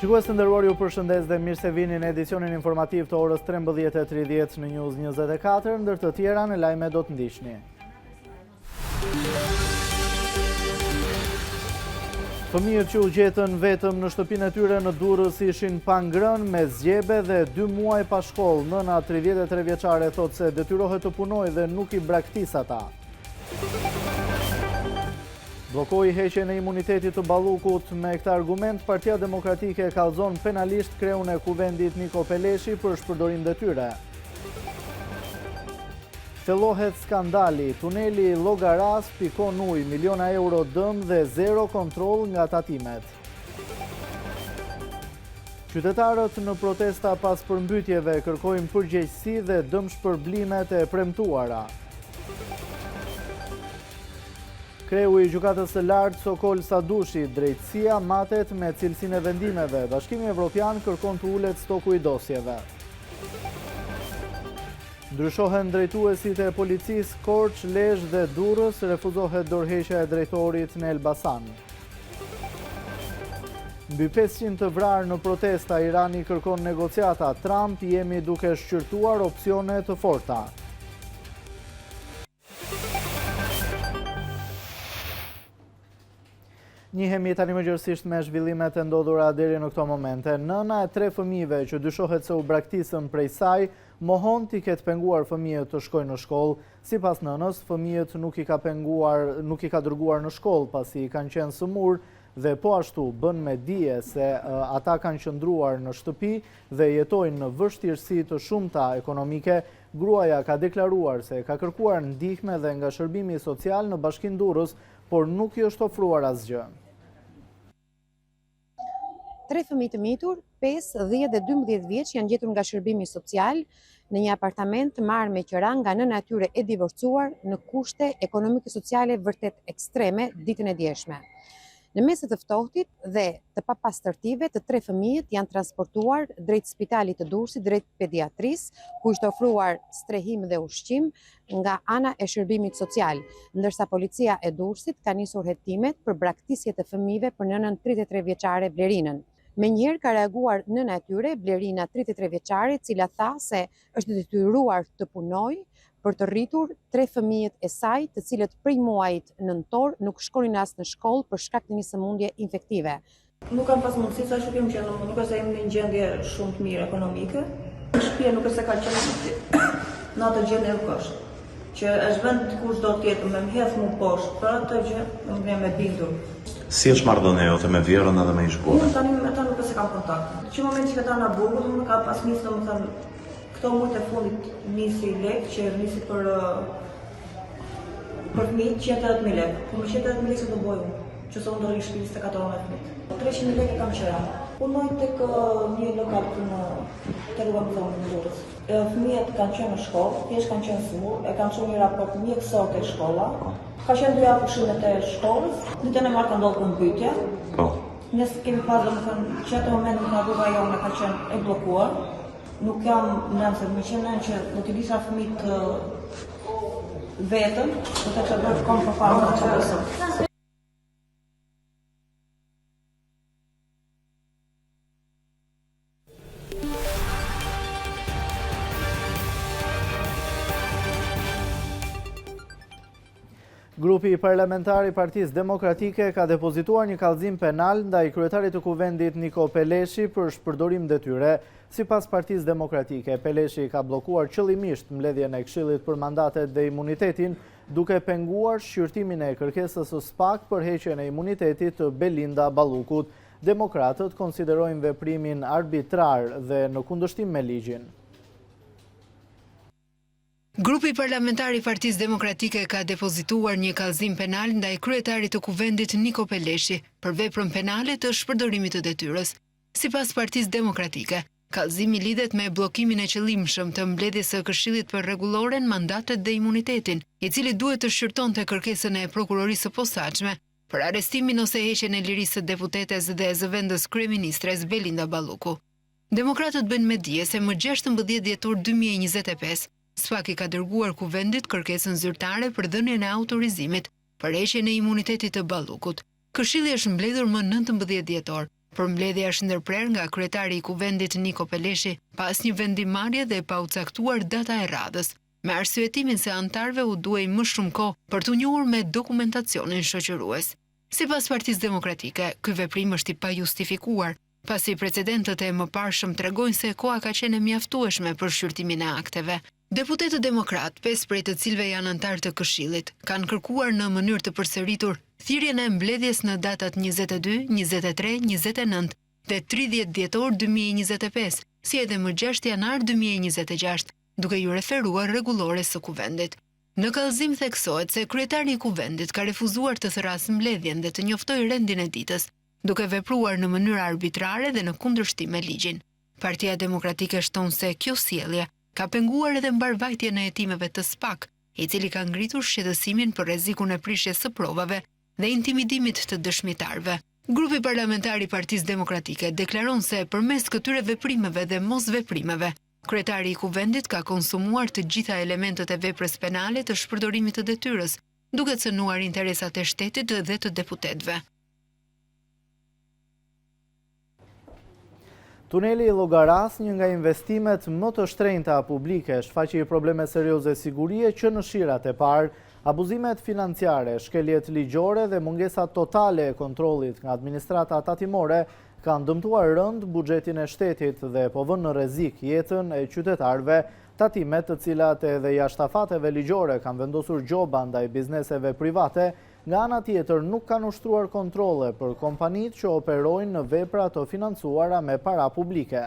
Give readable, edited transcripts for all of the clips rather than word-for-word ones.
Shikues të nderuar, ju përshëndes dhe mirë se vini në edicionin informativ të orës 13:30 në News 24, ndër të tjera në lajme do të ndiqni. Fëmijët që u gjetën vetëm në shtëpinë e tyre në Durrës ishin pa ngrënë, me zgjebe dhe 2 muaj pa shkollë. Nëna 33 vjeçare thotë se detyrohet të punojë dhe nuk i braktis ata. Bllokoi heqjen e imunitetit të Ballukut. Me këtë argument, Partia Demokratike kallëzon penalisht kreun e kuvendit Niko Peleshi për shpërdorim detyre. Thellohet skandali, tuneli Llogaras pikon ujë, miliona euro dëm dhe zero kontroll nga tatimet. Qytetarët në protesta pas përmbytjeve kërkojnë përgjegjësi dhe dëmshpërblimet e premtuara. Kreu i Gjykatës së Lartë Sokol Sadushi, drejtësia matet me cilësinë e vendimeve. Bashkimi Evropian kërkon të ulet stoku i dosjeve. Ndryshohen drejtuesit e policisë Korç, Lezhë dhe Durrës, refuzohet dorëheqja e drejtorit në Elbasan. Mbi 500 të vrarë në protesta, Irani kërkon negociata. Trump, jemi duke shqyrtuar opsione të forta. Njihemi tani mëngjesisht me zhvillimet e ndodhura deri në këto momente. Nëna e 3 fëmijëve që dyshohet se u braktisën prej saj, mohon t'i ketë penguar fëmijët të shkojnë në shkollë. Sipas nënës, fëmijët nuk i ka dërguar në shkollë pasi kanë qenë sëmur dhe po ashtu bën me dije se ata kanë qëndruar në shtëpi dhe jetojnë në vështirësi të shumta ekonomike. Gruaja ka deklaruar se ka kërkuar ndihmë dhe nga shërbimi social në Bashkinë Durrës, por nuk i është ofruar asgjë. 3 fëmijë të mitur, 5, 10 dhe 12 vjeç janë gjetur nga shërbimi social në një apartament marrë me qira nga nëna e tyre e divorcuar në kushte ekonomike sociale vërtet ekstreme ditën e djeshme. Në mes të ftohtit dhe të papastërtive, të 3 fëmijët janë transportuar drejt spitalit të Durrësit, drejt pediatrisë, ku ishte ofruar strehim dhe ushqim nga ana e shërbimit social, ndërsa policia e Durrësit ka nisur hetimet për braktisje të fëmijëve për nënën 33 vjeçare Blerinën. Menjëherë ka reaguar nëna e tyre, Blerina 33 vjeçare, e cila tha se është detyruar të punojë për të rritur 3 fëmijët e saj, të cilët prej muajit nëntor nuk shkonin as në shkollë për shkak të një sëmundje infektive. Nuk kam pas mundësi sa shpjem që nuk është se jam në një gjendje shumë të mirë ekonomike. Shtëpia nuk është se ka qenë në atë gjendje nuk është. Që është vend kushdo tjetër me mjedh më poshtë për atë gjë, më vjen me bindur. Si është marrëdhënia jote me Vjerën edhe me Ishbullën? Unë tani me ata nuk është se kam kontakt. Që moment që ata na bukur, më ka pas nisë domethënë këto muaj të fundit nisi lek që nisi për fëmijë 180.000 lekë. Po me 180.000 lekë do bëj unë, që se unë do rri shtëpisë tek ato me fëmijë. 300.000 lekë kam qira. Punoj tek një lokal te rruga Muzon në Durrës. Fëmijët kanë qenë në shkollë, thjesht kanë qenë smur, e kanë çuar një raport mjekësor te shkolla. Ka qenë 2 javë pushimet e shkollës, ditën e martë ka ndodhur përmbytja. Po. Ne kemi pasur domethënë që atë moment në rruga jonë ka qenë e bllokuar. Nuk jam nëse më qenë që do t'i disha fëmijët vetëm, do të çfarë kom për fare të çfarë. Grupi parlamentar i Partisë Demokratike ka depozituar një kallëzim penal ndaj kryetarit të kuvendit Niko Peleshi për shpërdorim detyre. Sipas Partisë Demokratike, Peleshi ka bllokuar qëllimisht mbledhjen e Këshillit për mandatet dhe imunitetin, duke penguar shqyrtimin e kërkesës së SPAK për heqjen e imunitetit të Belinda Ballukut. Demokratët konsiderojnë veprimin arbitrar dhe në kundërshtim me ligjin. Grupi parlamentar i Partisë Demokratike ka depozituar një kallëzim penal ndaj kryetarit të kuvendit Niko Peleshi për veprën penale të shpërdorimit të detyrës. Sipas Partisë Demokratike, kallëzimi lidhet me bllokimin e qëllimshëm të mbledhjes së Këshillit për rregulloren, mandatet dhe imunitetin, i cili duhet të shqyrtonte kërkesën e prokurorisë së posaçme për arrestimin ose heqjen e lirisë së deputetes dhe zëvendës kryeministres Belinda Balluku. Demokratët bëjnë me dije se më 16 dhjetor 2025 SPAK i ka dërguar kuvendit kërkesën zyrtare për dhënien e autorizimit për heqjen e imunitetit të Ballukut. Këshilli është mbledhur më 19 dhjetor, Përmbledhja është ndërprer nga kryetari i Kuvendit Niko Peleshi pas një vendimarrje dhe pa u caktuar data e radhës, me arsyetimin se antarëve u duhej më shumë kohë për t'u njohur me dokumentacionin shoqërues. Sipas Partisë Demokratike, ky veprim është i pajustifikuar, pasi precedentët e mëparshëm tregojnë se koha ka qenë e mjaftueshme për shqyrtimin e akteve. Deputetët demokrat, 5 prej të cilëve janë antarë të Këshillit, kanë kërkuar në mënyrë të përsëritur thirrjen e mbledhjes në datat 22, 23, 29 dhe 30 dhjetor 2025, si edhe më 6 janar 2026, duke ju referuar rregullores së Kuvendit. Në kallëzim theksohet se kryetari i Kuvendit ka refuzuar të thërasë mbledhjen dhe të njoftojë rendin e ditës, duke vepruar në mënyrë arbitrare dhe në kundërshtim me ligjin. Partia Demokratike shton se kjo sjellje ka penguar edhe mbarvajtjen e hetimeve të SPAK, i cili ka ngritur shqetësimin për rrezikun e prishjes së provave dhe intimidimit të dëshmitarëve. Grupi parlamentar i Partisë Demokratike deklaron se përmes këtyre veprimeve dhe mosveprimeve, kryetari i Kuvendit ka konsumuar të gjitha elementët e veprës penale të shpërdorimit të detyrës, duke cënuar interesat e shtetit dhe të deputetëve. Tuneli i Llogaras, një nga investimet më të shtrenjta publike, shfaqi probleme serioze sigurie që në shirat e parë, abuzimet financiare, shkeljet ligjore dhe mungesa totale e kontrollit nga administrata tatimore kanë dëmtuar rënd buxhetin e shtetit dhe po vënë në rrezik jetën e qytetarëve, tatimet të cilat edhe jashtëafateve ligjore kanë vendosur gjoba ndaj bizneseve private, nga ana tjetër nuk kanë ushtruar kontrolle për kompanitë që operojnë në vepra të financuara me para publike.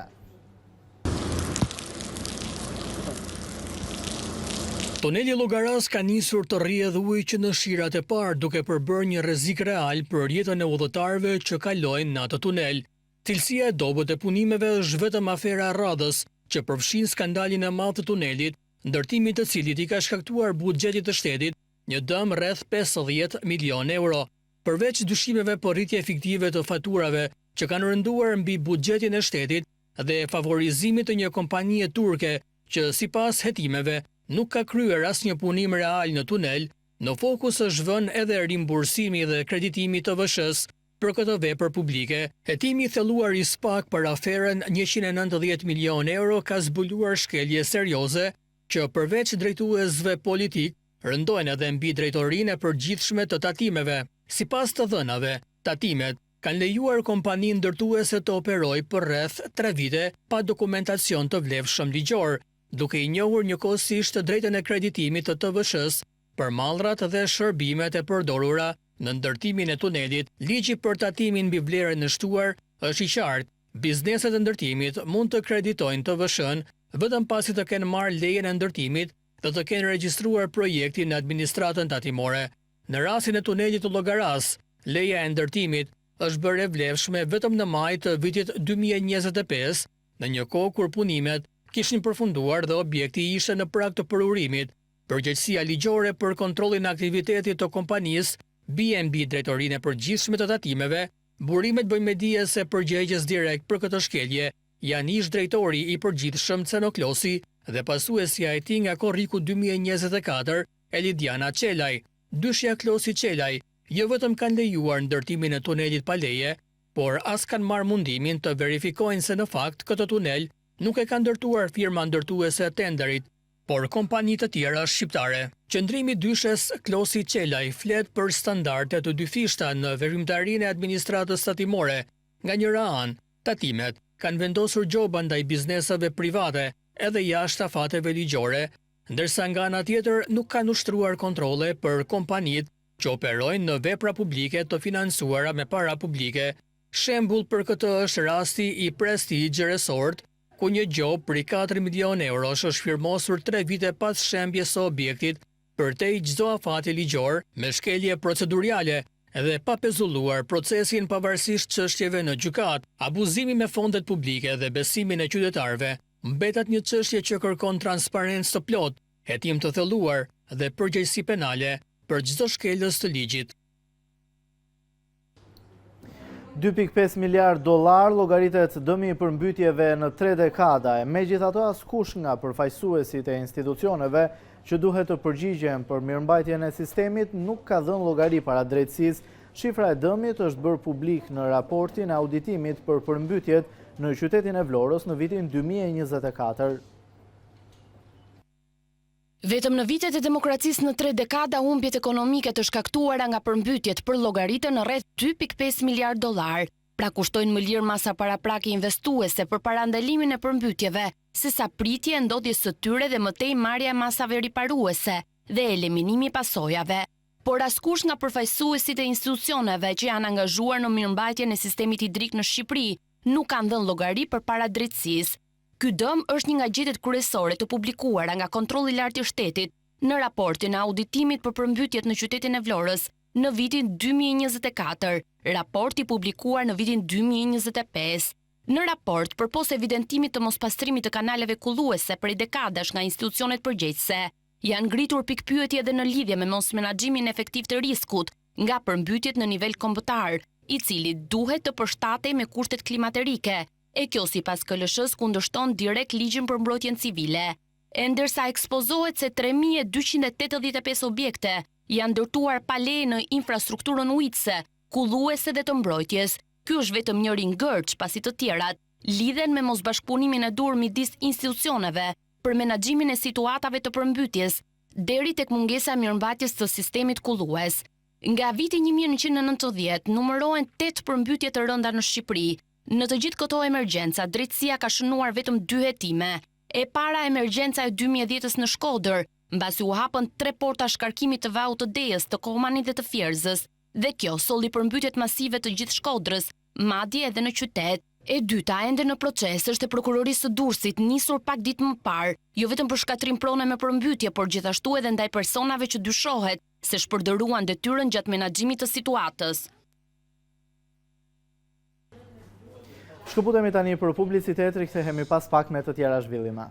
Tuneli Llogaras ka nisur të rrjedh ujë që në shirat e parë, duke përbërë një rrezik real për jetën e udhëtarëve që kalojnë në atë tunel. Cilësia e dobët e punimeve është vetëm afera e radhës, që përfshin skandalin e madh të tunelit, ndërtimi të cilit i ka shkaktuar buxhetit të shtetit një dëm rreth 50 milion euro. Përveç dyshimeve për rritje fiktive të faturave që kanë rënduar mbi buxhetin e shtetit dhe favorizimit të një kompanie turke që sipas hetimeve nuk ka kryer asnjë punim real në tunel, në fokus është vënë edhe rimbursimi dhe kreditimi të VSH-s për këtë vepër publike. Hetimi i thelluar i SPAK për aferën 190 milion euro ka zbuluar shkelje serioze që përveç drejtuesve politik rëndojnë edhe mbi drejtorinë e përgjithshme të tatimeve. Sipas të dhënave, tatimet kanë lejuar kompaninë ndërtuese të operojë për rreth 3 vite pa dokumentacion të vlefshëm ligjor, duke i njohur njëkohësisht drejtën e kreditimit të TVSH-s për mallrat dhe shërbimet e përdorura në ndërtimin e tunelit. Ligji për tatimin mbi vlerën e shtuar është i qartë. Bizneset e ndërtimit mund të kreditojnë TVSH-n vetëm pasi të kenë marrë lejen e ndërtimit dhe të kenë regjistruar projektin në administratën tatimore. Në rastin e tunelit të Llogaras, leja e ndërtimit është bërë e vlefshme vetëm në maj të vitit 2025, në një kohë kur punimet kishin përfunduar dhe objekti ishte në prag të përurimit. Përgjegjësia ligjore për kontrollin e aktivitetit të kompanisë bie mbi drejtorinë e përgjithshme të tatimeve. Burimet bëjnë me dije se përgjegjës direkt për këtë shkelje janë ish drejtori i përgjithshëm Cenoklosi dhe pasuesja e tij nga korriku 2024, Elidiana Çelaj. Dyshja Klosi Çelaj jo vetëm kanë lejuar ndërtimin e tunelit pa leje, por as kanë marrë mundimin të verifikojnë se në fakt këtë tunel nuk e ka ndërtuar firma ndërtuese e tenderit, por kompani të tjera shqiptare. Qëndrimi dyshes Klosi Çelaj flet për standarde të dyfishta në veprimtarinë e administratës tatimore. Nga njëra anë, tatimet kanë vendosur gjoba ndaj biznesave private edhe jashtë afateve ligjore, ndërsa nga ana tjetër nuk kanë ushtruar kontrolle për kompanitë që operojnë në vepra publike të financuara me para publike. Shembull për këtë është rasti i Prestige Resort, ku një gjobë për 4 milion euro është shfirmosur 3 vite pas shembjes së objektit përtej çdo afati ligjor me shkelje procedurale dhe pa pezulluar procesin pavarësisht çështjeve në gjykat. Abuzimi me fondet publike dhe besimin e qytetarëve mbetet një çështje që kërkon transparencë të plotë, hetim të thelluar dhe përgjegjësi penale për çdo shkelës të ligjit. 2.5 miliard dolar llogaritet dëmi i përmbytjeve në 3 dekada, megjithatë askush nga përfaqësuesit e institucioneve që duhet të përgjigjen për mirëmbajtjen e sistemit nuk ka dhënë llogari para drejtësisë Shifra e dëmit është bërë publik në raportin e auditimit për përmbytjet në qytetin e Vlorës në vitin 2024. Vetëm në vitet e demokracisë në 3 dekada humbjet ekonomike të shkaktuara nga përmbytjet për llogaritën në rreth 2.5 miliard dollar. Pra kushtojnë më lirë masa paraprake investuese për parandalimin e përmbytjeve, sesa pritje e ndodhjes së tyre dhe mëtej marrja e masave riparuese dhe eliminimi i pasojave. Por askush nga përfaqësuesit e institucioneve që janë angazhuar në mirëmbajtjen e sistemit hidrik në Shqipëri nuk kanë dhënë llogari përpara drejtësisë. Ky dëm është një nga gjetjet kryesore të publikuara nga Kontrolli i Lartë i Shtetit në raportin e auditimit për përmbytjet në qytetin e Vlorës në vitin 2024, raport i publikuar në vitin 2025. Në raport, përpos evidentimit të mospastrimit të kanaleve kulluese prej dekadash nga institucionet përgjegjëse, janë ngritur pikpyetje edhe në lidhje me mosmenaxhimin efektiv të riskut nga përmbytjet në nivel kombëtar, i cili duhet të përshtatej me kushtet klimaterike, e kjo sipas KLSH-s kundërshton direkt ligjin për mbrojtjen civile. E ndërsa ekspozohet se 3285 objekte janë ndërtuar pa leje në infrastrukturën ujitse, kulluese dhe të mbrojtjes. Ky është vetëm njëri ngërç, pasi të tjerat lidhen me mosbashkëpunimin e dur midis institucioneve për menaxhimin e situatave të përmbytjes, deri tek mungesa e mirëmbajtjes të sistemit kullues. Nga viti 1990 numërohen 8 përmbytje të rënda në Shqipëri. Në të gjithë këto emergjenca, drejtësia ka shënuar vetëm 2 hetime. E para emergjenca e 2010-s në Shkodër, mbasi u hapën 3 porta shkarkimit të vajut të Dejës, të Komanit dhe të Fierzës, dhe kjo solli përmbytjet masive të gjithë Shkodrës, madje edhe në qytet. E dyta ende në proces është e prokurorisë së Durrësit, nisur pak ditë më parë, jo vetëm për shkatrim prone me përmbytje, por gjithashtu edhe ndaj personave që dyshohet se shpërdoruan detyrën gjatë menaxhimit të situatës. Shkëputemi tani për publicitet, rikthehemi pas pak me të tjera zhvillime.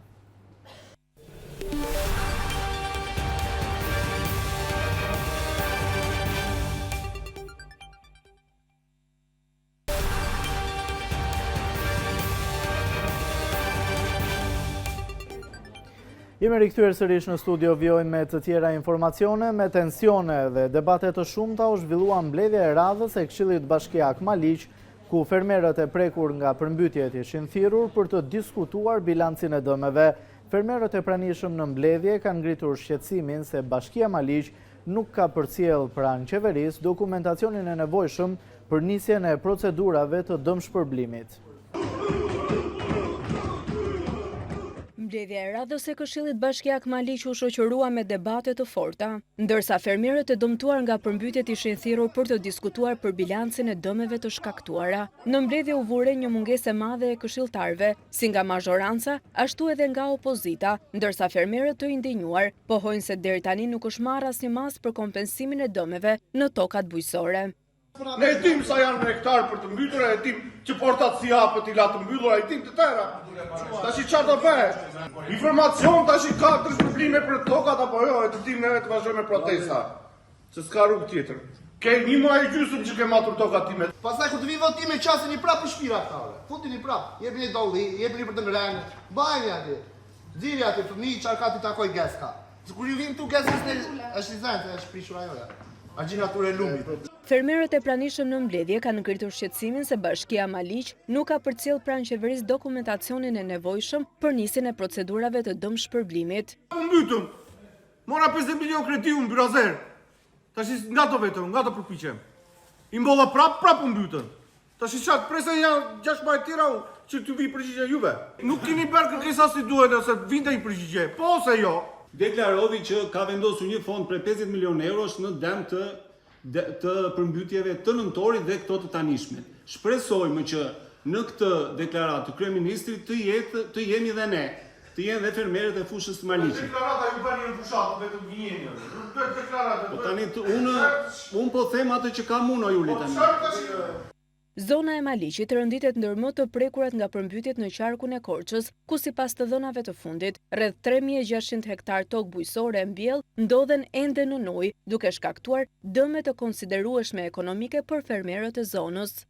Jemi rikthyer sërish në studio, vjojmë me të tjera informacione. Me tensione dhe debate të shumta u zhvillua mbledhja e radhës e Këshillit Bashkiak Maliq, ku fermerët e prekur nga përmbytjet ishin thirrur për të diskutuar bilancin e dëmeve. Fermerët e pranishëm në mbledhje kanë ngritur shqetësimin se Bashkia Maliq nuk ka përcjell pranë qeverisë dokumentacionin e nevojshëm për nisjen e procedurave të dëmshpërblimit. Mbledhja e radhës e Këshillit Bashkiak Maliq u shoqërua me debate të forta, ndërsa fermerët e dëmtuar nga përmbytjet ishin thirrur për të diskutuar për bilancin e dëmeve të shkaktuara. Në mbledhje u vure një mungesë e madhe e këshilltarëve, si nga mazhoranca, ashtu edhe nga opozita, ndërsa fermerët të indignuar pohojnë se deri tani nuk është marrë asnjë mas për kompensimin e dëmeve në tokat bujqësore. Ne e dim sa janë hektarë për të mbytur, e dim që portat si hapët i latë mbyllur, e dim të tëra. Tash i qartë të bëhet. Informacion tash i ka të shpërblime për tokat apo jo, e të dim neve të vazhdojmë me protesta. Se s'ka rrugë tjetër. Ke një muaj e gjysmë që ke matur tokat time. Pastaj kur të vi votimi qasin i prapë për shpira ata. Futin i prapë, jepni dolli, jepni për të ngrenë, bajni aty. Xhiri aty fëmijë çarkati takoj geska. Kur ju vim këtu geskës është i zënë, është prishur ajo. Agjinaturë e lumit. Fermerët e pranishëm në mbledhje kanë ngritur shqetësimin se Bashkia Maliq nuk ka përcjell pranë qeverisë dokumentacionin e nevojshëm për nisjen e procedurave të dëmshpërblimit. U mbytëm. Mora 50 milion kredi unë byrazer. Tash nga do vetëm, nga do përpiqem. I mbolla prap u mbytën. Tash çat presën janë 6 muaj tjera që të vi përgjigje juve. Nuk keni bërë kërkesa si duhet ose vinte një përgjigje. Po ose jo. Deklarovi që ka vendosur një fond për 50 milion eurosh në dëm të përmbytjeve të nëntorit dhe këto të tanishmet. Shpresojmë që në këtë deklaratë të kryeministrit të jemi dhe ne, të jenë dhe fermerët e fushës të Maliqit. Deklarata ju bani në fushatë vetëm vjenjë. Po tani unë po them atë që kam unë Juli tani. Zona e Maliqit rënditet ndër më të prekurat nga përmbytjet në qarkun e Korçës, ku sipas të dhënave të fundit, rreth 3600 hektar tokë bujqësore e mbjell ndodhen ende në ujë, duke shkaktuar dëme të konsiderueshme ekonomike për fermerët e zonës.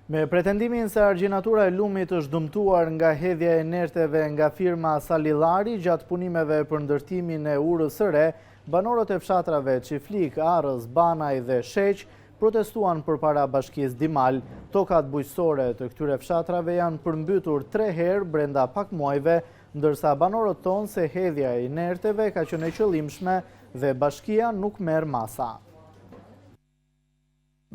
Me pretendimin se argjinatura e lumit është dëmtuar nga hedhja e nerteve nga firma Salillari gjatë punimeve për ndërtimin e urës së re, banorët e fshatrave Çiflik, Arrës, Banaj dhe Sheq protestuan përpara bashkisë Dimal. Tokat bujqësore të këtyre fshatrave janë përmbytur 3 herë brenda pak muajve, ndërsa banorët tonë se hedhja e inerteve ka qenë e qëllimshme dhe bashkia nuk merr masa.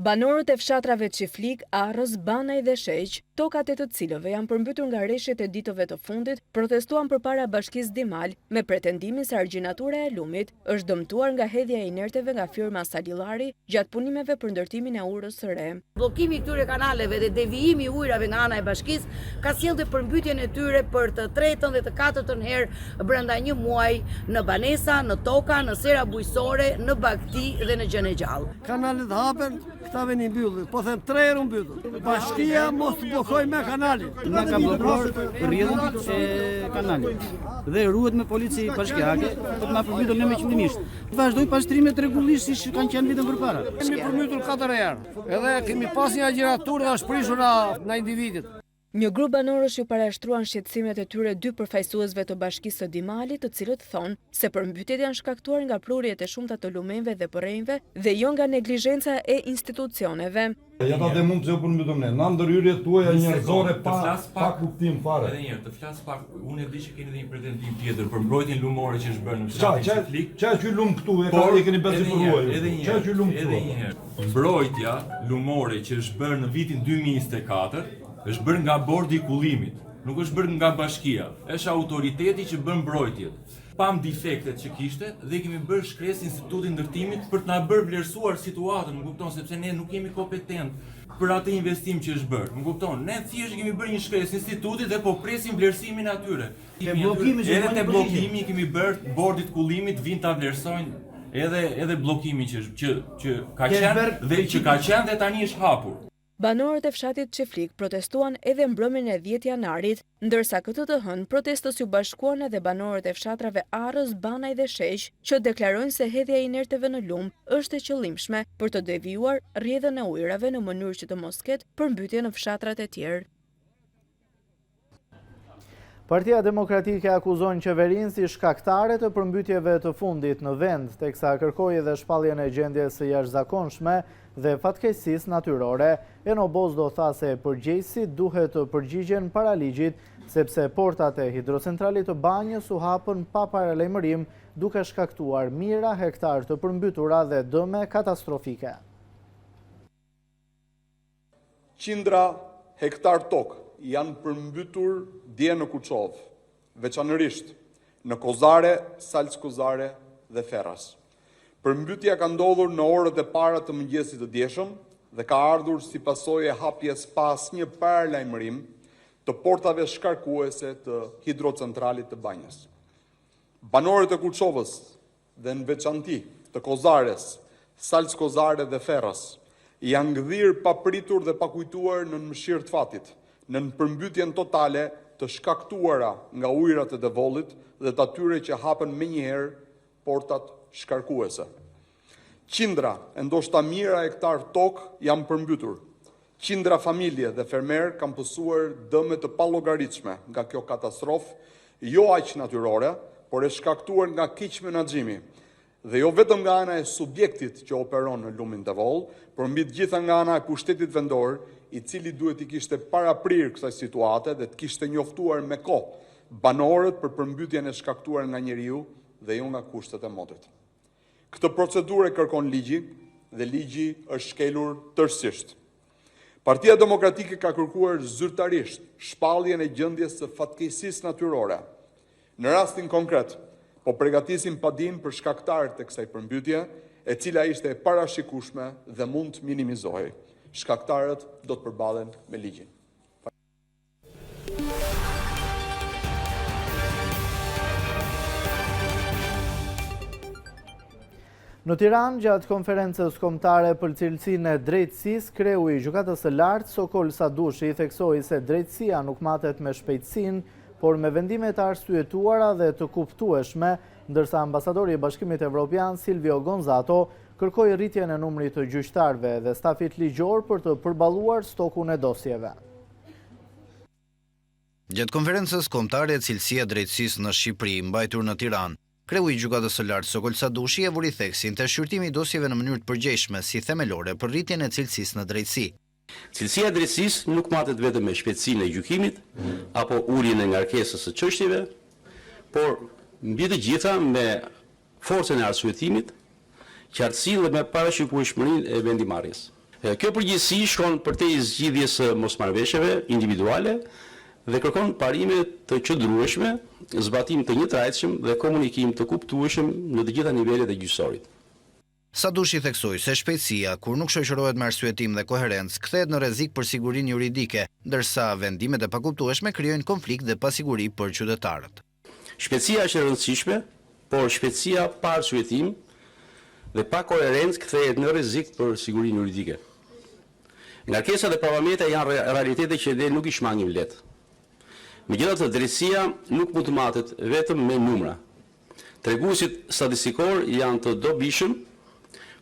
Banorët e fshatrave Çiflik, Arrës, Banaj dhe Sheq, tokat e të cilëve janë përmbytur nga rreshtet e ditëve të fundit, protestuan përpara bashkisë Dimal me pretendimin se argjinatura e lumit është dëmtuar nga hedhja e inerteve nga firma Salillari gjatë punimeve për ndërtimin e urës së re. Bllokimi i këtyre kanaleve dhe devijimi i ujrave nga ana e bashkisë ka sjellë përmbytjen e tyre për të tretën dhe të katërtën herë brenda një muaji në banesa, në toka, në sera bujqësore, në bagti dhe në gjën e gjallë. Kanalet hapen, këtave një mbyllë, po them 3 herë mbyllur. Bashkia mos blokoj me kanalin. Na ka bllokuar rrjedhën e kanalit. Dhe ruhet me polici bashkiake, do të na përmbytur ne me qëllimisht. Vazhdoj pastrimet rregullisht si kanë qenë vitën përpara. Kemi përmbytur 4 herë. Edhe kemi pas një agjiraturë dhe është prishur na individit. Një grup banorësh ju parashtruan shqetësimet e tyre 2 përfaqësuesve të bashkisë së Dimalit, të cilët thonë se përmbytjet janë shkaktuar nga prurjet e shumta të lumenjve dhe përrenjve dhe jo nga neglizhenca e institucioneve. Jeta dhe mund të përmbytëm ne. Na ndërhyrjet tuaja njerëzore pa kuptim fare. Edhe një herë, të flas pak, unë e di që keni dhe një pretendim tjetër për mbrojtjen lumore që është bërë në fshatin Çiflik. Çfarë që lum këtu e keni bërë për ruaj. Çfarë që lum këtu. Edhe një herë. Mbrojtja lumore që është bërë në vitin 2024 është bërë nga bordi i kullimit, nuk është bërë nga bashkia, është autoriteti që bën mbrojtjet. Pam defektet që kishte dhe kemi bërë shkresë institutin ndërtimit për të na bërë vlerësuar situatën, më kupton, sepse ne nuk jemi kompetent për atë investim që është bërë. Më kupton, ne thjesht kemi bërë një shkresë institutit dhe po presim vlerësimin atyre. Edhe te bllokimi kemi bërë bordit kullimit vinë ta vlerësojnë edhe bllokimin që ka qenë dhe tani është hapur. Banorët e fshatit Çiflik protestuan edhe mbrëmjen e 10 janarit, ndërsa këtë të hënë protestës ju bashkuan edhe banorët e fshatrave Arrës, Banaj dhe Sheq, që deklarojnë se hedhja e inerteve në lum është e qëllimshme për të devijuar rrjedhën e ujrave në mënyrë që të mos ketë përmbytje në fshatrat e tjerë. Partia Demokratike akuzon qeverinë si shkaktare të përmbytjeve të fundit në vend, teksa kërkoi edhe shpalljen e gjendjes së jashtëzakonshme dhe fatkeqësisë natyrore. Eno Bozdo tha se përgjegjësit duhet të përgjigjen para ligjit, sepse portat e hidrocentralit të Banjës u hapën pa paralajmërim, duke shkaktuar mijëra hektar të përmbytura dhe dëme katastrofike. Qindra hektar tokë janë përmbytur dje në Kuçov, veçanërisht në Kozare, Salckozare dhe Ferras. Përmbytja ka ndodhur në orët e para të mëngjesit të djeshëm dhe ka ardhur si pasojë e hapjes pa asnjë paralajmërim të portave shkarkuese të hidrocentralit të Banjës. Banorët e Kuçovës dhe në veçanti të Kozares, Salckozare dhe Ferras janë ngdhirë papritur dhe pakujtuar në mëshirë të fatit, në përmbytjen totale të shkaktuara nga ujrat e devollit dhe të atyre që hapen menjëherë portat shkarkuese. Qindra, ndoshta mijëra hektar tokë janë përmbytur. Qindra familje dhe fermerë kanë pësuar dëme të pallogaritshme nga kjo katastrofë, jo aq natyrore, por e shkaktuar nga keq menaxhimi. Dhe jo vetëm nga ana e subjektit që operon në lumin devoll, por mbi të gjitha nga ana e pushtetit vendor, i cili duhet i kishte paraprirë kësaj situate dhe të kishte njoftuar me kohë banorët për përmbytjen e shkaktuar nga njeriu dhe jo nga kushtet e motit. Këtë procedurë kërkon ligji dhe ligji është shkelur tërësisht. Partia Demokratike ka kërkuar zyrtarisht shpalljen e gjendjes së fatkeqësisë natyrore. Në rastin konkret, po përgatisim padin për shkaktarët e kësaj përmbytje, e cila ishte e parashikueshme dhe mund të minimizohej. Shkaktarët do të përballen me ligjin. Në Tiranë, gjatë konferencës kombëtare për cilësinë e drejtësisë, kreu i Gjykatës së Lartë Sokol Sadushi theksoi se drejtësia nuk matet me shpejtësinë, por me vendime të arsyetuara dhe të kuptueshme, ndërsa ambasadori i Bashkimit Evropian Silvio Gonzato kërkoi rritjen e numrit të gjyqtarëve dhe stafit ligjor për të përballuar stokun e dosjeve. Gjatë konferencës kombëtare e cilësia drejtësisë në Shqipëri mbajtur në Tiranë, Kreu i Gjykatës së Lartë Sokol Sadushi e vuri theksin të shqyrtimi i dosjeve në mënyrë të përgjegjshme si themelore për rritjen e cilësisë në drejtësi. Cilësia e drejtësisë nuk matet vetëm me shpejtësinë e gjykimit apo uljen e ngarkesës së çështjeve, por mbi të gjitha me forcën e arsyetimit, qartësinë dhe me parashikueshmërinë e vendimarrjes. Kjo përgjegjësi shkon përtej zgjidhjes së mosmarrëveshjeve individuale dhe kërkon parime të qëndrueshme, zbatim të njëtrajtshëm dhe komunikim të kuptueshëm në të gjitha nivelet e gjyqësorit. Sadushi theksoi se shpejtësia, kur nuk shoqërohet me arsyetim dhe koherencë, kthehet në rrezik për sigurinë juridike, ndërsa vendimet e pakuptueshme krijojnë konflikt dhe pasiguri për qytetarët. Shpejtësia është e rëndësishme, por shpejtësia pa arsyetim dhe pa koherencë kthehet në rrezik për sigurinë juridike. Ngarkesat dhe pravameta janë realitete që ne nuk i shmangim lehtë. Megjithatë, drejtësia nuk mund të matet vetëm me numra. Treguesit statistikor janë të dobishëm,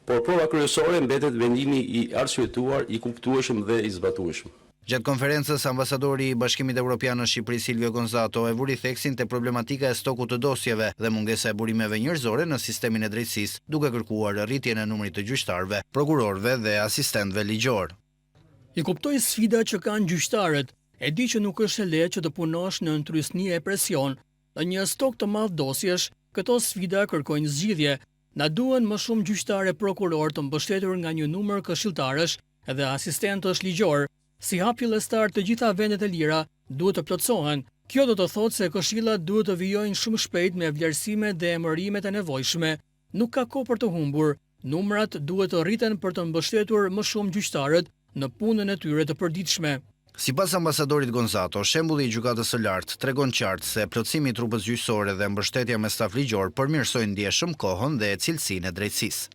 por prova kryesore mbetet vendimi i arsyetuar, i kuptueshëm dhe i zbatueshëm. Gjatë konferencës, ambasadori i Bashkimit Evropian në Shqipëri Silvio Gonzato e vuri theksin te problematika e stokut të dosjeve dhe mungesa e burimeve njerëzore në sistemin e drejtësisë, duke kërkuar rritjen e numrit të gjyqtarëve, prokurorëve dhe asistentëve ligjor. I kuptoi sfida që kanë gjyqtarët, e di që nuk është e lehtë që të punosh në ndrysnie e presion, në një stok të madh dosjesh, këto sfida kërkojnë zgjidhje. Na duhen më shumë gjyqtarë prokuror të mbështetur nga një numër këshilltarësh dhe asistentësh ligjor. Si hap fillestar të gjitha vendet e lira duhet të plotësohen. Kjo do të thotë se këshillat duhet të vijojnë shumë shpejt me vlerësime dhe emërimet e nevojshme. Nuk ka kohë për të humbur. Numrat duhet të rriten për të mbështetur më shumë gjyqtarët në punën e tyre të përditshme. Sipas ambasadorit Gonzato, shembulli i Gjykatës së Lartë tregon qartë se plotësimi i trupës gjyqësore dhe mbështetja me staf ligjor përmirësojnë ndjeshëm kohën dhe cilësinë e drejtësisë.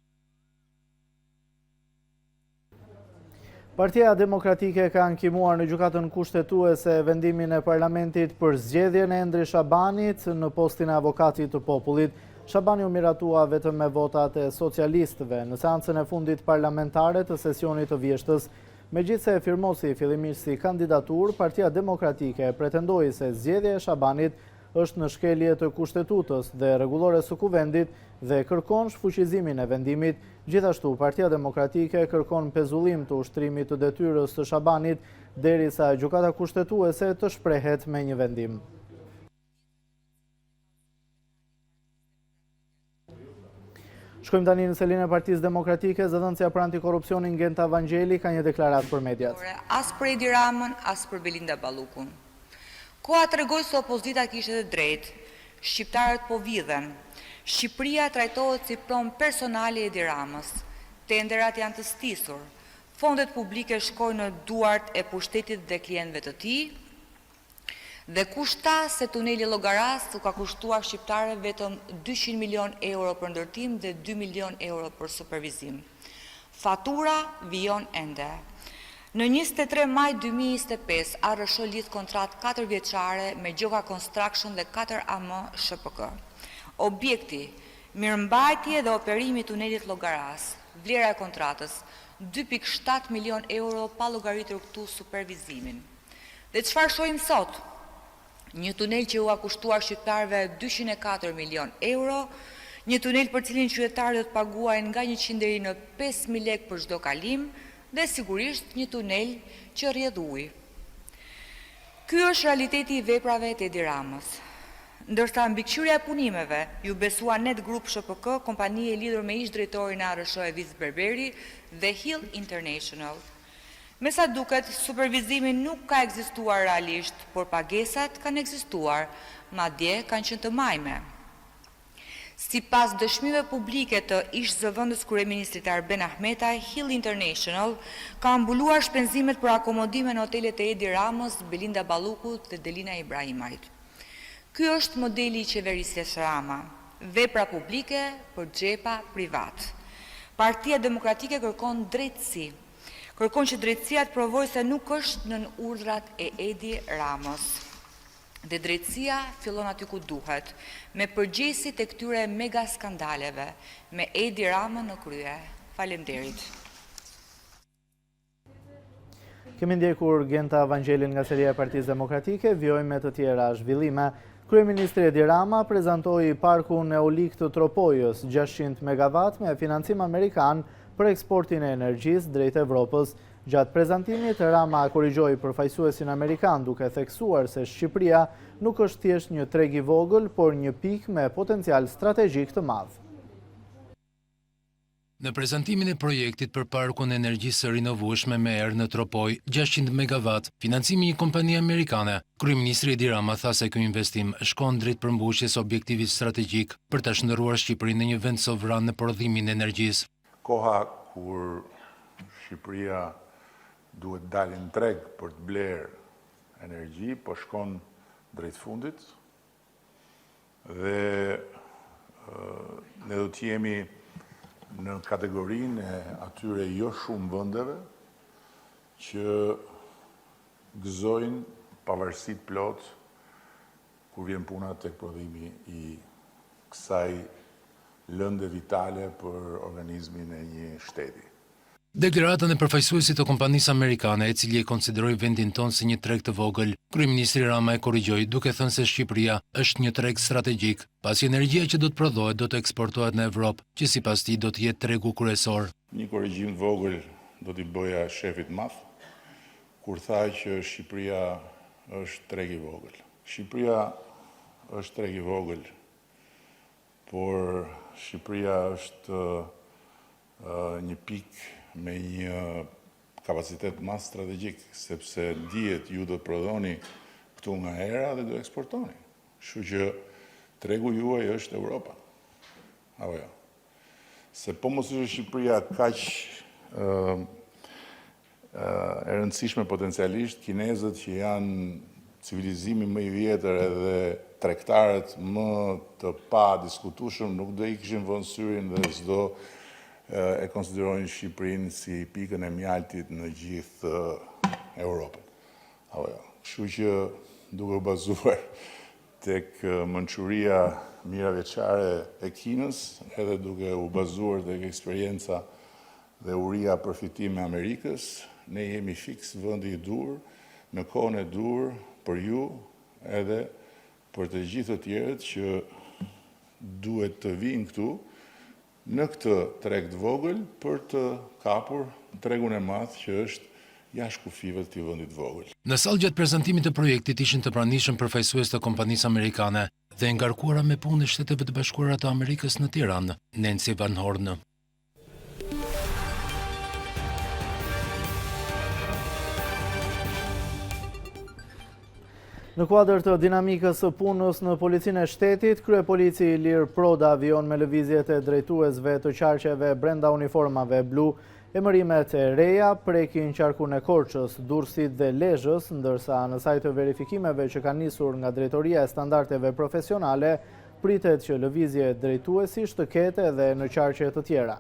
Partia Demokratike ka ankimuar në gjykatën kushtetuese vendimin e parlamentit për zgjedhjen e Endri Shabanit në postin e avokatit të popullit. Shabani u miratua vetëm me votat e socialistëve në seancën e fundit parlamentare të sesionit të vjeshtës. Megjithse e firmosi fillimisht si kandidatur, Partia Demokratike pretendoi se zgjedhja e Shabanit është në shkelje të kushtetutës dhe rregullore së kuvendit dhe kërkon shfuqizimin e vendimit. Gjithashtu, Partia Demokratike kërkon pezullim të ushtrimit të detyrës së Shabanit derisa gjykata kushtetuese të shprehet me një vendim. Shkojmë tani në selinë e Partisë Demokratike, zëdhënësja për antikorrupsionin Genta Vangeli ka një deklaratë për mediat. As për Edi Ramën, as për Belinda Ballukun. Koha tregoi se opozita kishte të drejtë, shqiptarët po vidhen. Shqipëria trajtohet si pronë personale e Edi Ramës. Tenderat janë të stisur. Fondet publike shkojnë në duart e pushtetit dhe klientëve të tij. Dhe kushta se tuneli Llogaras u ka kushtuar shqiptarëve vetëm 200 milion euro për ndërtim dhe 2 milion euro për supervizim. Fatura vijon ende. Në 23 maj 2025, ARSH lidh kontratë 4 vjeçare me Gjoka Construction dhe 4AM SHPK. Objekti, mirëmbajtje dhe operimi i tunelit Llogaras. Vlera e kontratës 2.7 milion euro pa llogaritur këtu supervizimin. Dhe çfarë shohim sot? Një tunel që u ka kushtuar shqiptarëve 204 milion euro, një tunel për cilin qytetarët do të paguajnë nga 100 deri në 5.000 lekë për çdo kalim dhe sigurisht një tunel që rrjedh ujë. Ky është realiteti i veprave të Edi Ramës. Ndërsa mbikëqyrja e punimeve ju besua Net Group SHPK, kompani e lidhur me ish drejtorin e ARSH Evis Berberi dhe Hill International. Me sa duket, supervizimi nuk ka ekzistuar realisht, por pagesat kanë ekzistuar, madje kanë qenë të majme. Sipas dëshmive publike të ish zëvendës kryeministrit Arben Ahmetaj, Hill International ka mbuluar shpenzimet për akomodime në hotelet e Edi Ramës, Belinda Ballukut dhe Delina Ibrahimajt. Ky është modeli i qeverisjes Rama, vepra publike për xhepa privat. Partia Demokratike kërkon drejtësi. Kërkon që drejtësia të provojë se nuk është nën urdhrat e Edi Ramës. Dhe drejtësia fillon aty ku duhet, me përgjegjësit e këtyre mega skandaleve, me Edi Ramën në krye. Faleminderit. Kemi ndjekur Genta Vangelin nga seria e Partisë Demokratike, vjojmë me të tjera zhvillime. Kryeministri Edi Rama prezantoi parkun eolik të Tropojës, 600 MW me financim amerikan për eksportin e energjisë drejt Evropës. Gjatë prezantimit, Rama korrigjoi përfaqësuesin amerikan duke theksuar se Shqipëria nuk është thjesht një treg i vogël, por një pikë me potencial strategjik të madh. Në prezantimin e projektit për parkun e energjisë së rinovueshme me erë në Tropoj, 600 MW, financimi një kompani amerikane, kryeministri Edi Rama tha se ky investim shkon drejt përmbushjes objektivit strategjik për ta shndërruar Shqipërinë në një vend sovran në prodhimin e energjisë. Koha kur Shqipëria duhet dalë në treg për të blerë energji, po shkon drejt fundit dhe ne do të jemi në kategorinë e atyre jo shumë vendeve që gëzojnë pavarësitë plot kur vjen puna tek prodhimi i kësaj lënde vitale për organizmin e një shteti. Deklaratën e përfaqësuesit të kompanisë amerikane, e cili e konsideroi vendin tonë si një treg të vogël, kryeministri Rama e korrigjoi duke thënë se Shqipëria është një treg strategjik, pasi energjia që do të prodhohet do të eksportohet në Evropë, që sipas tij do të jetë tregu kryesor. Një korrigjim të vogël do t'i bëja shefit madh, kur tha që Shqipëria është treg i vogël. Shqipëria është treg i vogël, por Shqipëria është një pikë me një kapacitet më strategjik, sepse dihet ju do të prodhoni këtu nga era dhe do eksportoni. Kështu që tregu juaj është Europa. Apo jo. Se po mos është Shqipëria kaq e rëndësishme potencialisht, kinezët që janë civilizimi më i vjetër edhe tregtarët më të pa diskutueshëm nuk do i kishin vënë syrin dhe s'do e konsiderojnë Shqipërinë si pikën e mjaltit në gjithë Europën. Apo jo. Kështu që duke u bazuar tek mençuria miraveçare e Kinës, edhe duke u bazuar tek eksperienca dhe uria përfitime e Amerikës, ne jemi fiks vendi i dur, në kohën e dur për ju edhe për të gjithë të tjerët që duhet të vinë këtu në këtë treg të vogël për të kapur tregun e madh që është jashtë kufive të këtij vendi të vogël. Në sallë gjatë prezantimit të projektit ishin të pranishëm përfaqësues të kompanisë amerikane dhe ngarkuara me punë e Shteteve të Bashkuara të Amerikës në Tiranë, Nancy Van Horn. Në kuadër të dinamikës së punës në policinë e shtetit, kryepolici Ilir Proda vijon me lëvizjet e drejtuesve të qarqeve brenda uniformave blu. Emërimet e reja prekin qarkun e Korçës, Durrësit dhe Lezhës, ndërsa në sajt të verifikimeve që kanë nisur nga Drejtoria e Standardeve Profesionale, pritet që lëvizje drejtuesish të ketë edhe në qarqe të tjera.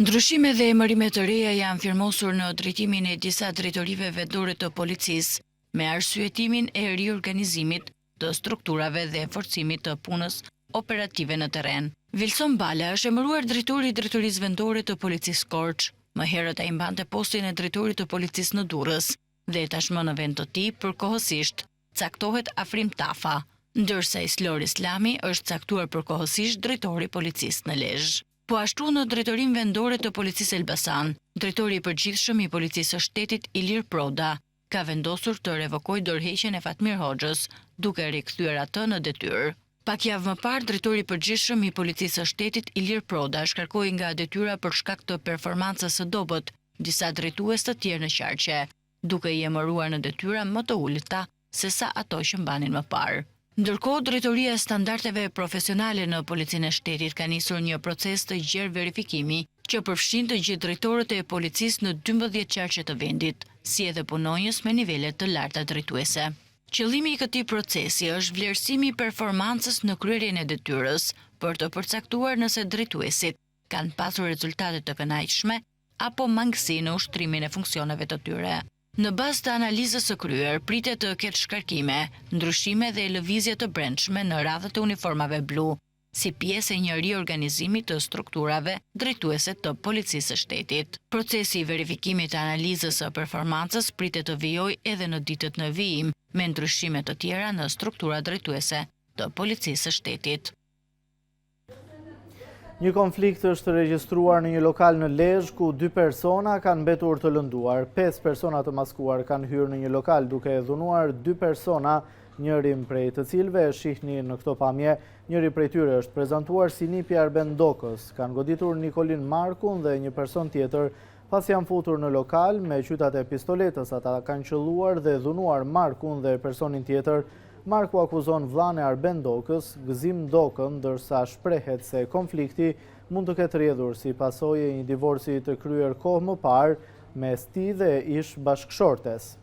Ndryshime dhe emërime të reja janë firmosur në drejtimin e disa drejtorive vendore të policisë, me arsyetimin e riorganizimit të strukturave dhe forcimit të punës operative në terren. Vilson Bala është emëruar drejtori i Drejtorisë Vendore të Policisë Korçë. Më herët ai mbante postin e drejtorit të policisë në Durrës dhe tashmë në vend të tij përkohësisht caktohet Afrim Tafa, ndërsa Islor Islami është caktuar përkohësisht drejtori i policisë në Lezhë. Po ashtu në Drejtorinë Vendore të Policisë Elbasan, drejtori i përgjithshëm i Policisë së Shtetit Ilir Proda ka vendosur të revokojë dorëheqjen e Fatmir Hoxhës, duke rikthyer atë në detyrë. Pak javë më parë, drejtori i përgjithshëm i Policisë së Shtetit Ilir Proda shkarkoi nga detyra për shkak të performancës së dobët disa drejtues të tjerë në qarqe, duke i emëruar në detyra më të ulëta se sa ato që mbanin më parë. Ndërkohë, Drejtoria e Standardeve Profesionale në Policinë e Shtetit ka nisur një proces të gjerë verifikimi që përfshin të gjithë drejtorët e policisë në 12 qarqe të vendit, si edhe punonjës me nivele të larta drejtuese. Qëllimi i këtij procesi është vlerësimi i performancës në kryerjen e detyrës për të përcaktuar nëse drejtuesit kanë pasur rezultate të kënaqshme apo mangësi në ushtrimin e funksioneve të tyre. Në bazë të analizës së kryer, pritet të ketë shkarkime, ndryshime dhe lëvizje të brendshme në radhët e uniformave blu, si pjesë e një riorganizimi të strukturave drejtuese të policisë së shtetit. Procesi i verifikimit të analizës së performancës pritet të vijojë edhe në ditët në vijim, me ndryshime të tjera në struktura drejtuese të policisë së shtetit. Një konflikt është regjistruar në një lokal në Lezhë ku 2 persona kanë mbetur të lënduar. 5 persona të maskuar kanë hyrë në një lokal duke dhunuar 2 persona, njërin prej të cilëve e shihni në këto pamje. Njëri prej tyre është prezantuar si Nipi Arben Dokës. Kanë goditur Nikolin Markun dhe një person tjetër. Pas janë futur në lokal me qytat e pistoletës, ata kanë qelluar dhe dhunuar Markun dhe personin tjetër. Marku akuzon vllane Arben Dokës, gëzim Dokën, ndërsa shprehet se konflikti mund të ketë rrjedhur si pasojë e një divorci të kryer kohë më parë mes tij dhe ish bashkëshortes.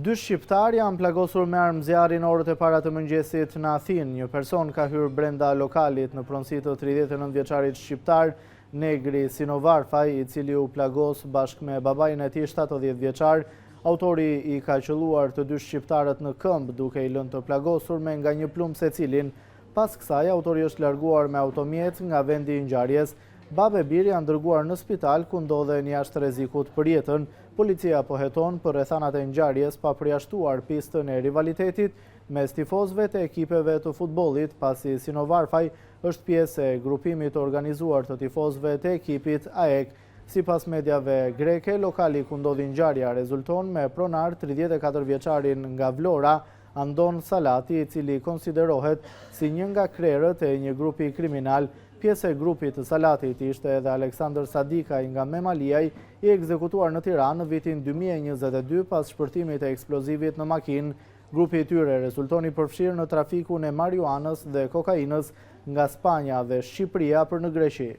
Dy shqiptar janë plagosur me armë zjarri në orët e para të mëngjesit në Athinë. Një person ka hyrë brenda lokalit në pronësi të 39 vjeçarit shqiptar Negri Sinovarfaj, i cili u plagos bashkë me babain e tij 70 vjeçar. Autori i ka qelluar të 2 shqiptarët në këmbë duke i lënë të plagosur me nga një plumë secilin. Pas kësaj, autori është larguar me automjet nga vendi i ngjarjes. Babë e bir janë dërguar në spital ku ndodhen jashtë rrezikut për jetën. Policia po heton për rrethanat e ngjarjes pa përjashtuar pistën e rivalitetit mes tifozëve të ekipeve të futbollit, pasi Sinovarfaj është pjesë e grupimit organizuar të tifozëve të ekipit AEK. Sipas mediave greke, lokali ku ndodhi ngjarja rezulton me pronar 34 vjeçarin nga Vlora, Andon Salati, i cili konsiderohet si një nga krerët e një grupi kriminal. Pjesë e grupit të Salatit ishte edhe Aleksandr Sadikaj nga Memaliaj, i ekzekutuar në Tiranë në vitin 2022 pas shpërtimit e eksplozivit në makinë. Grupi i tyre rezultoni përfshirë në trafikun e marijuanës dhe kokainës nga Spanja dhe Shqipëria për në Greqi.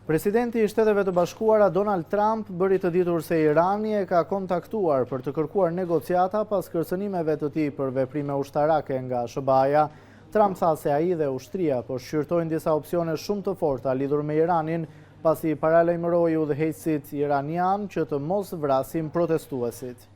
Presidenti i Shteteve të Bashkuara Donald Trump bëri të ditur se Irani e ka kontaktuar për të kërkuar negociata pas kërcënimeve të tij për veprime ushtarake nga SBA-ja. Trump tha se ai dhe ushtria po shqyrtojnë disa opsione shumë të forta lidhur me Iranin, pasi paralajmëroi udhëheqësit iranian që të mos vrasin protestuesit.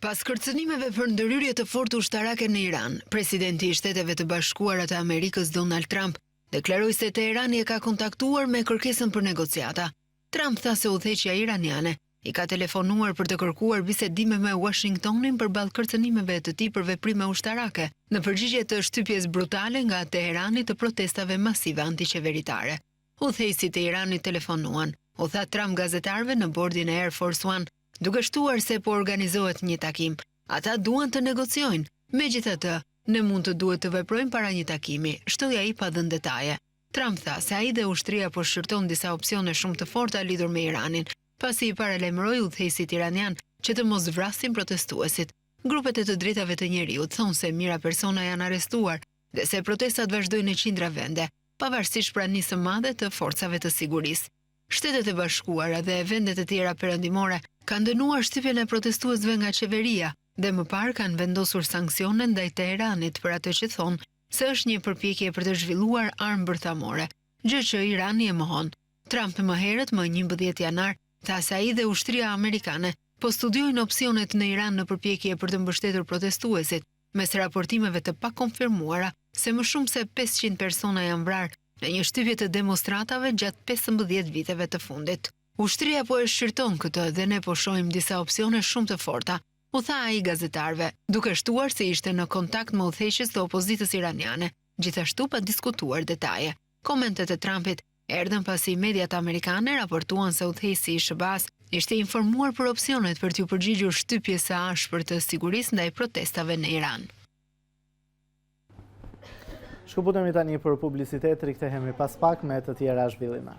Pas kërcënimeve për ndërhyrje të fortë ushtarake në Iran, presidenti i Shteteve të Bashkuara të Amerikës Donald Trump deklaroi se Teherani e ka kontaktuar me kërkesën për negociata. Trump tha se udhëheqja iraniane i ka telefonuar për të kërkuar bisedime me Washingtonin përballë kërcënimeve të tij për veprime ushtarake, në përgjigje të shtypjes brutale nga Teherani të protestave masive antiqeveritare. Udhëheqësit e Iranit telefonuan, u tha Trump gazetarëve në bordin e Air Force One, duke shtuar se po organizohet një takim. Ata duan të negociojnë, megjithatë, ne mund të duhet të veprojmë para një takimi, shtoi ai pa dhënë detaje. Trump tha se ai dhe ushtria po shqyrton disa opsione shumë të forta lidhur me Iranin, pasi i paralajmëroi udhëheqësit iranian që të mos vrasin protestuesit. Grupet e të drejtave të njeriut thonë se mijëra persona janë arrestuar dhe se protestat vazhdojnë në qindra vende, pavarësisht pranisë së madhe të forcave të sigurisë. Shtetet e Bashkuara dhe vendet e tjera perëndimore kanë dënuar shtypjen e protestuesve nga qeveria dhe më parë kanë vendosur sanksione ndaj Teheranit për atë që thonë se është një përpjekje për të zhvilluar armë bërthamore, gjë që Irani e mohon. Trump më herët, më 11 janar, tha se ai dhe ushtria amerikane po studiojnë opsionet në Iran në përpjekje për të mbështetur protestuesit, mes raportimeve të pakonfirmuara se më shumë se 500 persona janë vrarë në një shtypje të demonstratave gjatë 15 viteve të fundit. Ushtria po e shqyrton këtë dhe ne po shohim disa opsione shumë të forta, u tha ai gazetarëve, duke shtuar se ishte në kontakt me udhëheqës të opozitës iraniane, gjithashtu pa diskutuar detaje. Komentet e Trumpit erdhën pasi mediat amerikane raportuan se udhëheqësi i SBA-s ishte informuar për opsionet për t'u përgjigjur shtypjes së ashpër të sigurisë ndaj protestave në Iran. Shkëputemi tani për publicitet, rikthehemi pas pak me të tjera zhvillime.